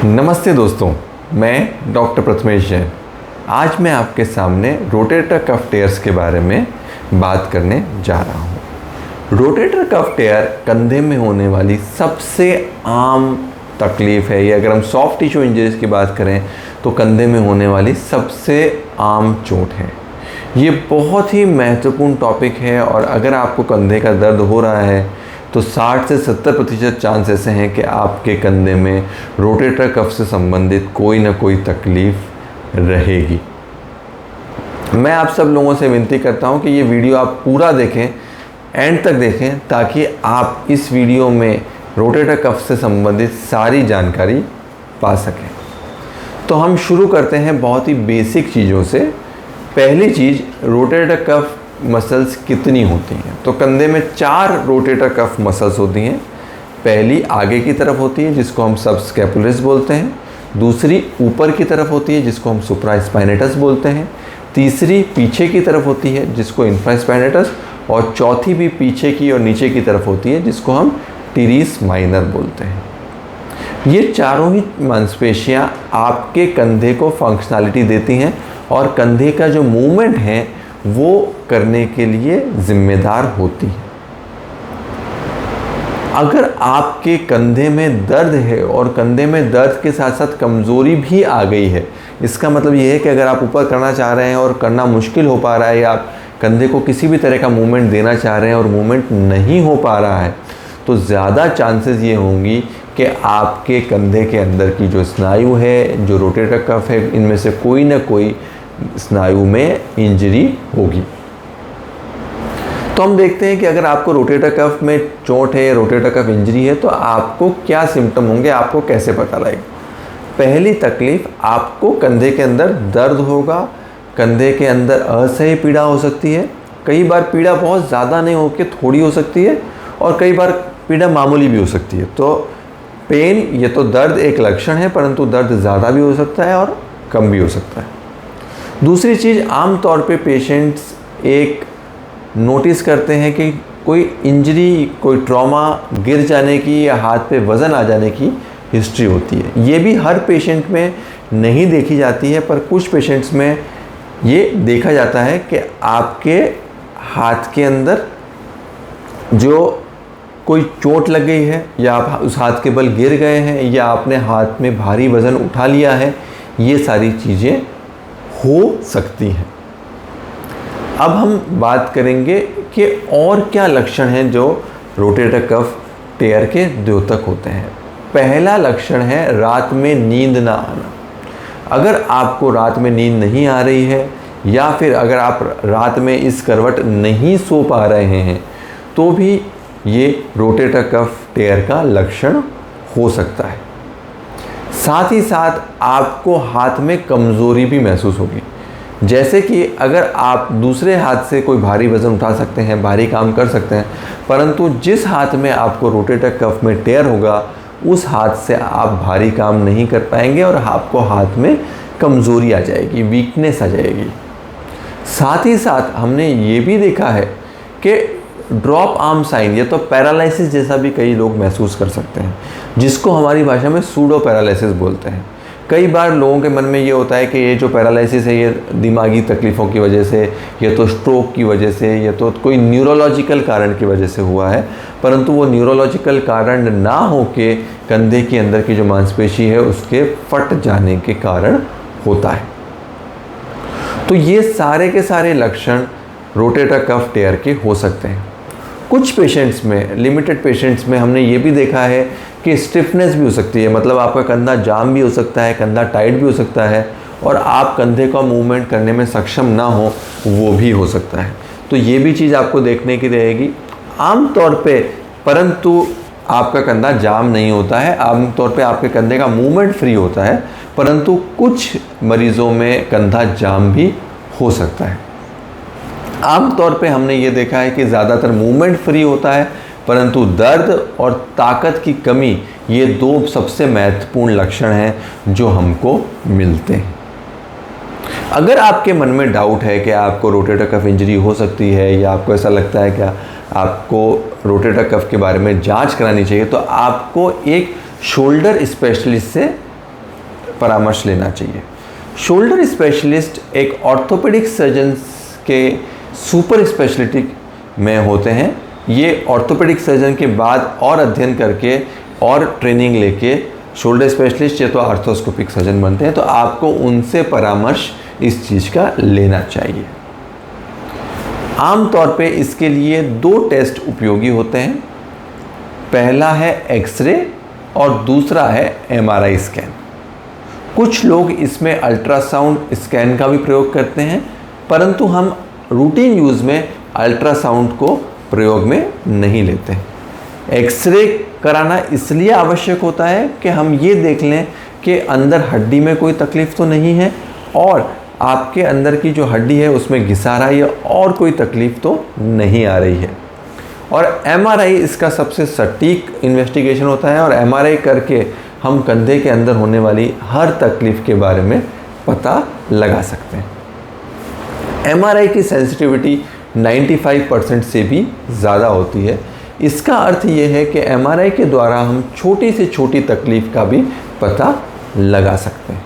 नमस्ते दोस्तों, मैं डॉक्टर प्रथमेश जैन। आज मैं आपके सामने रोटेटर कफ टेयर्स के बारे में बात करने जा रहा हूँ। रोटेटर कफ टेयर कंधे में होने वाली सबसे आम तकलीफ़ है। या अगर हम सॉफ्ट टिश्यू इंजरीज की बात करें तो कंधे में होने वाली सबसे आम चोट है। ये बहुत ही महत्वपूर्ण टॉपिक है और अगर आपको कंधे का दर्द हो रहा है तो 60 से 70% चांस ऐसे हैं कि आपके कंधे में रोटेटर कफ से संबंधित कोई ना कोई तकलीफ़ रहेगी। मैं आप सब लोगों से विनती करता हूं कि ये वीडियो आप पूरा देखें, एंड तक देखें, ताकि आप इस वीडियो में रोटेटर कफ से संबंधित सारी जानकारी पा सकें। तो हम शुरू करते हैं बहुत ही बेसिक चीज़ों से। पहली चीज़, रोटेटर कफ मसल्स कितनी होती हैं। तो कंधे में 4 रोटेटर कफ मसल्स होती हैं। पहली आगे की तरफ होती है जिसको हम सबस्कैपुलरिस बोलते हैं। दूसरी ऊपर की तरफ होती है जिसको हम सुप्रास्पाइनेटस बोलते हैं। तीसरी पीछे की तरफ होती है जिसको इंफ्रास्पाइनेटस, और चौथी भी पीछे की और नीचे की तरफ होती है जिसको हम टीरेस माइनर बोलते हैं। ये चारों ही मांसपेशियाँ आपके कंधे को फंक्शनैलिटी देती हैं और कंधे का जो मूवमेंट है वो करने के लिए जिम्मेदार होती है। अगर आपके कंधे में दर्द है और कंधे में दर्द के साथ साथ कमज़ोरी भी आ गई है, इसका मतलब ये है कि अगर आप ऊपर करना चाह रहे हैं और करना मुश्किल हो पा रहा है, या आप कंधे को किसी भी तरह का मूवमेंट देना चाह रहे हैं और मूवमेंट नहीं हो पा रहा है, तो ज़्यादा चांसेस ये होंगी कि आपके कंधे के अंदर की जो स्नायु है, जो रोटेटर कफ है, इनमें से कोई ना कोई स्नायु में इंजरी होगी। तो हम देखते हैं कि अगर आपको रोटेटर कफ में चोट है, रोटेटर कफ इंजरी है, तो आपको क्या सिम्टम होंगे, आपको कैसे पता लगेगा। पहली तकलीफ, आपको कंधे के अंदर दर्द होगा। कंधे के अंदर असह्य पीड़ा हो सकती है। कई बार पीड़ा बहुत ज़्यादा नहीं होकर थोड़ी हो सकती है, और कई बार पीड़ा मामूली भी हो सकती है। तो पेन, ये तो दर्द एक लक्षण है, परंतु दर्द ज़्यादा भी हो सकता है और कम भी हो सकता है। दूसरी चीज़, आम तौर पे पेशेंट्स एक नोटिस करते हैं कि कोई इंजरी, कोई ट्रॉमा, गिर जाने की या हाथ पे वज़न आ जाने की हिस्ट्री होती है। ये भी हर पेशेंट में नहीं देखी जाती है, पर कुछ पेशेंट्स में ये देखा जाता है कि आपके हाथ के अंदर जो कोई चोट लग गई है, या आप उस हाथ के बल गिर गए हैं, या आपने हाथ में भारी वज़न उठा लिया है, ये सारी चीज़ें हो सकती हैं। अब हम बात करेंगे कि और क्या लक्षण हैं जो रोटेटर कफ टेयर के द्योतक होते हैं। पहला लक्षण है रात में नींद ना आना। अगर आपको रात में नींद नहीं आ रही है, या फिर अगर आप रात में इस करवट नहीं सो पा रहे हैं, तो भी ये रोटेटर कफ टेयर का लक्षण हो सकता है। साथ ही साथ आपको हाथ में कमज़ोरी भी महसूस होगी। जैसे कि अगर आप दूसरे हाथ से कोई भारी वज़न उठा सकते हैं, भारी काम कर सकते हैं, परंतु जिस हाथ में आपको रोटेटर कफ में टेयर होगा, उस हाथ से आप भारी काम नहीं कर पाएंगे और आपको हाथ में कमज़ोरी आ जाएगी, वीकनेस आ जाएगी। साथ ही साथ हमने ये भी देखा है कि ड्रॉप आर्म साइन, ये तो पैरालिसिस जैसा भी कई लोग महसूस कर सकते हैं, जिसको हमारी भाषा में सूडो पैरालिसिस बोलते हैं। कई बार लोगों के मन में ये होता है कि ये जो पैरालिसिस है ये दिमागी तकलीफ़ों की वजह से, या तो स्ट्रोक की वजह से, या तो कोई न्यूरोलॉजिकल कारण की वजह से हुआ है, परंतु वो न्यूरोलॉजिकल कारण ना हो के कंधे के अंदर की जो मांसपेशी है उसके फट जाने के कारण होता है। तो ये सारे के सारे लक्षण रोटेटर कफ टेयर के हो सकते हैं। कुछ पेशेंट्स में, लिमिटेड पेशेंट्स में, हमने ये भी देखा है कि स्टिफनेस भी हो सकती है। मतलब आपका कंधा जाम भी हो सकता है, कंधा टाइट भी हो सकता है, और आप कंधे का मूवमेंट करने में सक्षम ना हो, वो भी हो सकता है। तो ये भी चीज़ आपको देखने की रहेगी आम तौर पे। परंतु आपका कंधा जाम नहीं होता है, आम तौर पे आपके कंधे का मूवमेंट फ्री होता है, परंतु कुछ मरीज़ों में कंधा जाम भी हो सकता है। आम तौर पे हमने ये देखा है कि ज़्यादातर मूवमेंट फ्री होता है, परंतु दर्द और ताकत की कमी, ये 2 सबसे महत्वपूर्ण लक्षण हैं जो हमको मिलते हैं। अगर आपके मन में डाउट है कि आपको रोटेटर कफ इंजरी हो सकती है, या आपको ऐसा लगता है कि आपको रोटेटर कफ के बारे में जांच करानी चाहिए, तो आपको एक शोल्डर स्पेशलिस्ट से परामर्श लेना चाहिए। शोल्डर स्पेशलिस्ट एक ऑर्थोपेडिक सर्जन के सुपर स्पेशलिटी में होते हैं। ये ऑर्थोपेडिक सर्जन के बाद और अध्ययन करके और ट्रेनिंग लेके शोल्डर स्पेशलिस्ट या तो आर्थोस्कोपिक सर्जन बनते हैं, तो आपको उनसे परामर्श इस चीज़ का लेना चाहिए। आमतौर पे इसके लिए 2 टेस्ट उपयोगी होते हैं। पहला है एक्सरे और दूसरा है एमआरआई स्कैन। कुछ लोग इसमें अल्ट्रासाउंड स्कैन का भी प्रयोग करते हैं, परंतु हम रूटीन यूज़ में अल्ट्रासाउंड को प्रयोग में नहीं लेते। एक्सरे कराना इसलिए आवश्यक होता है कि हम ये देख लें कि अंदर हड्डी में कोई तकलीफ़ तो नहीं है और आपके अंदर की जो हड्डी है उसमें घिसारा या और कोई तकलीफ़ तो नहीं आ रही है। और एमआरआई इसका सबसे सटीक इन्वेस्टिगेशन होता है और एमआरआई करके हम कंधे के अंदर होने वाली हर तकलीफ़ के बारे में पता लगा सकते हैं। एमआरआई की सेंसिटिविटी 95% से भी ज़्यादा होती है। इसका अर्थ ये है कि एमआरआई के द्वारा हम छोटी से छोटी तकलीफ़ का भी पता लगा सकते हैं।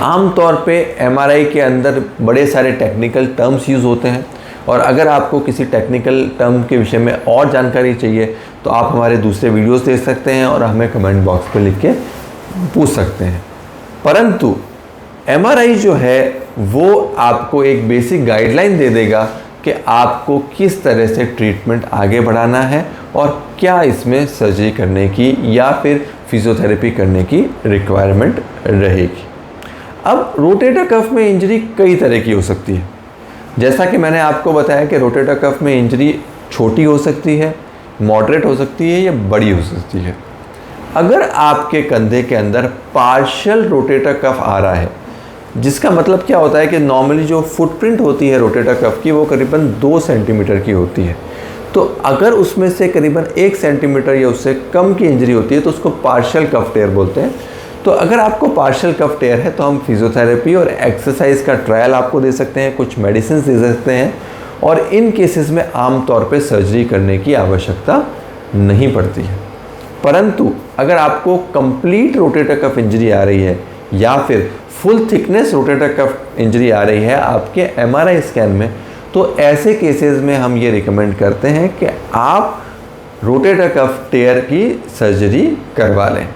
आमतौर पे एमआरआई के अंदर बड़े सारे टेक्निकल टर्म्स यूज़ होते हैं और अगर आपको किसी टेक्निकल टर्म के विषय में और जानकारी चाहिए तो आप हमारे दूसरे वीडियोस देख सकते हैं और हमें कमेंट बॉक्स पे लिख के पूछ सकते हैं। परंतु एमआरआई जो है वो आपको एक बेसिक गाइडलाइन दे देगा कि आपको किस तरह से ट्रीटमेंट आगे बढ़ाना है और क्या इसमें सर्जरी करने की या फिर फिजियोथेरेपी करने की रिक्वायरमेंट रहेगी। अब रोटेटर कफ में इंजरी कई तरह की हो सकती है। जैसा कि मैंने आपको बताया कि रोटेटर कफ में इंजरी छोटी हो सकती है, मॉडरेट हो सकती है या बड़ी हो सकती है। अगर आपके कंधे के अंदर पार्शियल रोटेटर कफ आ रहा है, जिसका मतलब क्या होता है कि नॉर्मली जो फुटप्रिंट होती है रोटेटर कफ की वो करीबन 2 सेंटीमीटर की होती है, तो अगर उसमें से करीबन 1 सेंटीमीटर या उससे कम की इंजरी होती है तो उसको पार्शियल कफ टेयर बोलते हैं। तो अगर आपको पार्शियल कफ टेयर है तो हम फिजियोथेरेपी और एक्सरसाइज का ट्रायल आपको दे सकते हैं, कुछ मेडिसिन दे सकते हैं और इन केसेस में आमतौर पे सर्जरी करने की आवश्यकता नहीं पड़ती है। परंतु अगर आपको कंप्लीट रोटेटर कफ इंजरी आ रही है या फिर full thickness rotator cuff injury आ रही है आपके एमआरआई स्कैन में, तो ऐसे केसेस में हम ये रिकमेंड करते हैं कि आप रोटेटर कफ टेयर की सर्जरी करवा लें।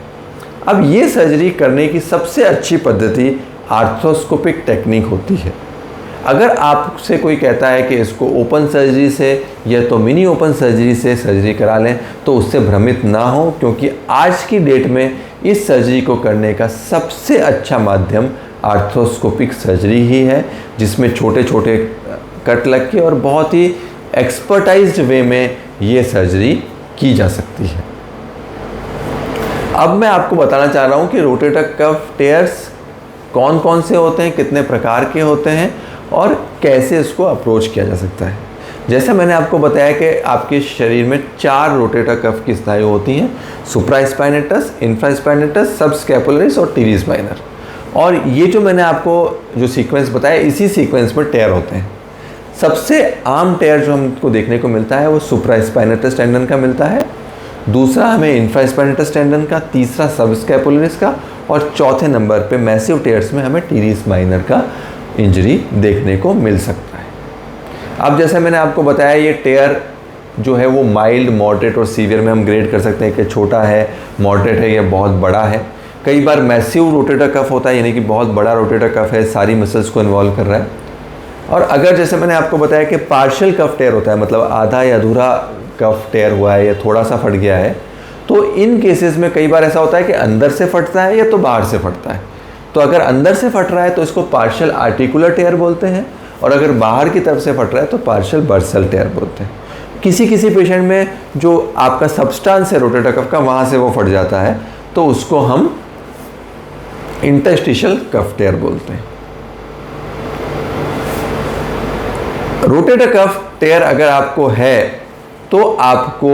अब ये सर्जरी करने की सबसे अच्छी पद्धति आर्थोस्कोपिक टेक्निक होती है। अगर आपसे कोई कहता है कि इसको ओपन सर्जरी से या तो मिनी ओपन सर्जरी से सर्जरी करा लें तो उससे भ्रमित ना हो, क्योंकि आज की डेट में इस सर्जरी को करने का सबसे अच्छा माध्यम आर्थोस्कोपिक सर्जरी ही है, जिसमें छोटे छोटे कट लग के और बहुत ही एक्सपर्टाइज्ड वे में ये सर्जरी की जा सकती है। अब मैं आपको बताना चाह रहा हूँ कि रोटेटर कफ टेयर्स कौन कौन से होते हैं, कितने प्रकार के होते हैं और कैसे इसको अप्रोच किया जा सकता है। जैसे मैंने आपको बताया कि आपके शरीर में 4 रोटेटर कफ की स्नायु होती हैं, सुप्रास्पाइनेटस, इंफ्रास्पाइनेटस, सबस्कैपुलरिस और टीरिस माइनर। और ये जो मैंने आपको जो सीक्वेंस बताया, इसी सीक्वेंस में टेयर होते हैं। सबसे आम टेयर जो हमको देखने को मिलता है वो सुप्रास्पाइनेटस टेंडन का मिलता है, दूसरा हमें इंफ्रास्पाइनेटस टेंडन का, तीसरा सबस्कैपुलरिस का और चौथे नंबर पे मैसिव टेयर्स में हमें टीरिस माइनर का इंजरी देखने को मिल सकता है। अब जैसे मैंने आपको बताया ये टेयर जो है वो माइल्ड, मॉडरेट और सीवियर में हम ग्रेड कर सकते हैं कि छोटा है, मॉडरेट है या बहुत बड़ा है। कई बार मैसिव रोटेटर कफ होता है, यानी कि बहुत बड़ा रोटेटर कफ है, सारी मसल्स को इन्वॉल्व कर रहा है। और अगर जैसे मैंने आपको बताया कि पार्शियल कफ टेयर होता है, मतलब आधा या अधूरा कफ टेयर हुआ है या थोड़ा सा फट गया है, तो इन केसेस में कई बार ऐसा होता है कि अंदर से फटता है या तो बाहर से फटता है। तो अगर अंदर से फट रहा है तो इसको पार्शियल आर्टिकुलर टेयर बोलते हैं और अगर बाहर की तरफ से फट रहा है तो पार्शियल बर्सल टेयर बोलते हैं। किसी किसी पेशेंट में जो आपका सबस्टांस है रोटेटर कफ का, वहाँ से वो फट जाता है तो उसको हम इंटरस्टिशियल कफ टेयर बोलते हैं। रोटेटर कफ टेयर अगर आपको है तो आपको,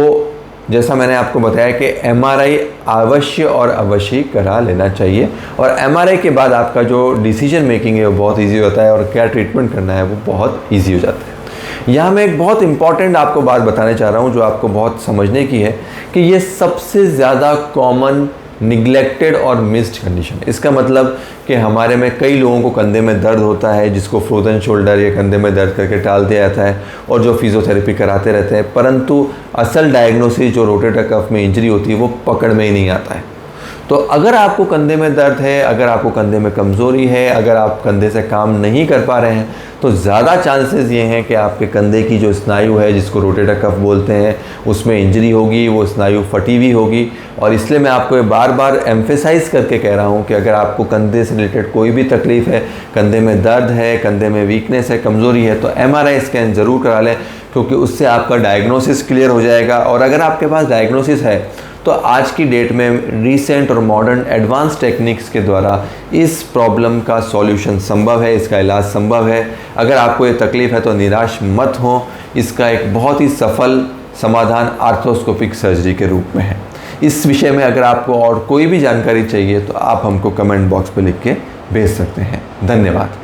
जैसा मैंने आपको बताया कि एमआरआई अवश्य और अवश्य करा लेना चाहिए और एमआरआई के बाद आपका जो डिसीजन मेकिंग है वो बहुत इजी होता है और क्या ट्रीटमेंट करना है वो बहुत इजी हो जाता है। यहाँ मैं एक बहुत इंपॉर्टेंट आपको बात बताने चाह रहा हूँ जो आपको बहुत समझने की है कि ये सबसे ज़्यादा कॉमन निगलेक्टेड और मिस्ड कंडीशन। इसका मतलब कि हमारे में कई लोगों को कंधे में दर्द होता है जिसको फ्रोजन शोल्डर या कंधे में दर्द करके टाल दिया जाता है और जो फिजियोथेरेपी कराते रहते हैं, परंतु असल डायग्नोसिस जो रोटेटर कफ में इंजरी होती है वो पकड़ में ही नहीं आता है। तो अगर आपको कंधे में दर्द है, अगर आपको कंधे में कमज़ोरी है, अगर आप कंधे से काम नहीं कर पा रहे हैं, तो ज़्यादा चांसेस ये हैं कि आपके कंधे की जो स्नायु है जिसको रोटेटर कफ बोलते हैं उसमें इंजरी होगी, वो स्नायु फटी हुई होगी। और इसलिए मैं आपको ये बार बार एम्फेसाइज करके कह रहा हूँ कि अगर आपको कंधे से रिलेटेड कोई भी तकलीफ़ है, कंधे में दर्द है, कंधे में वीकनेस है, कमज़ोरी है, तो MRI स्कैन ज़रूर करा लें, क्योंकि उससे आपका डायग्नोसिस क्लियर हो जाएगा। और अगर आपके पास डायग्नोसिस है तो आज की डेट में रीसेंट और मॉडर्न एडवांस टेक्निक्स के द्वारा इस प्रॉब्लम का सॉल्यूशन संभव है, इसका इलाज संभव है। अगर आपको ये तकलीफ़ है तो निराश मत हो, इसका एक बहुत ही सफल समाधान आर्थ्रोस्कोपिक सर्जरी के रूप में है। इस विषय में अगर आपको और कोई भी जानकारी चाहिए तो आप हमको कमेंट बॉक्स पर लिख के भेज सकते हैं। धन्यवाद।